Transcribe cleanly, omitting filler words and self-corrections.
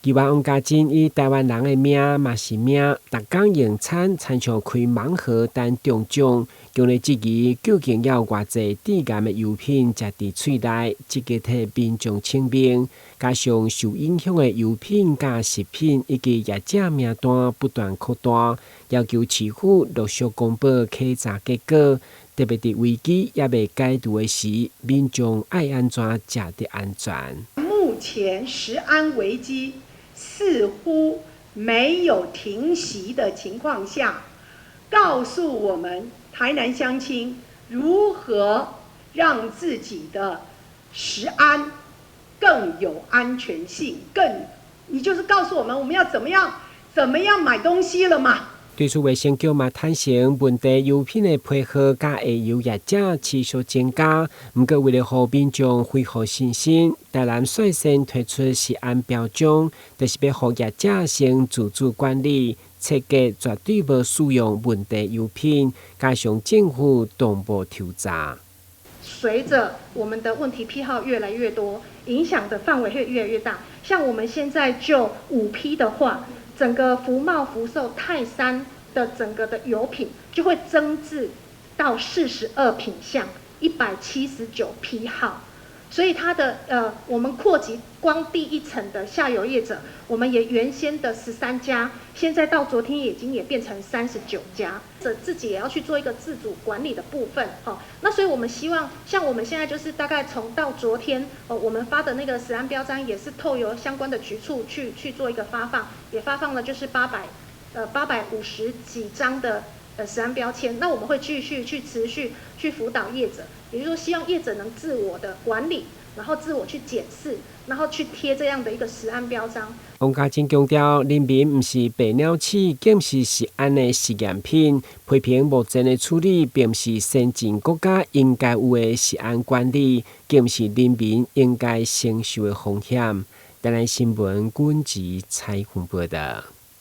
希望王家珍以台灣人的命嘛是命，逐工用餐，親像開盲盒等中獎。今日這期究竟要偌濟致癌的油品食佇喙內，直接替民眾清明。加上受影響的油品甲食品以及業者名單不斷擴大，要求市府陸續公布稽查結果。特別佇危機也未解除的時，民眾愛安怎食得安全？目前食安危機似乎沒有停息的情況下，告訴我們台南鄉親如何讓自己的食安更有安全性，你就是告訴我們要怎麼樣買東西了嘛。對此衛生局嘛坦承，問題油品的配合甲下游業者持續增加。不過為了讓民眾恢復信心，台南率先推出食安標章，就是要讓業者先自主管理，切記絕對無使用問題油品，加上政府同步調查。隨着我們的問題批號越來越多，影響的範圍會越來越大。像我們現在就5批的話，整個福茂、福壽、泰山的整個的油品就會增至到42品項，179批號。所以它的我們擴及光第一層的下游業者，我們也原先的13家，現在到昨天也變成39家，自己也要去做一個自主管理的部分。那所以我們希望，像我們現在就是大概從到昨天，我們發的那個食安標章也是透由相關的局處去做一個發放，也發放了就是850幾張的食安標籤。那我們會繼續去持續去輔導業者。也就是說，希望業者能自我的管理，然後自我去檢視，然後去貼這樣的一個食安標章。王家珍強調，人民不是白鳥鼠，更是食安的實驗品。批評目前的處理，並不是先進國家應該有的食安管理，更不是人民應該承受的風險。台南新聞阮子採訪報道。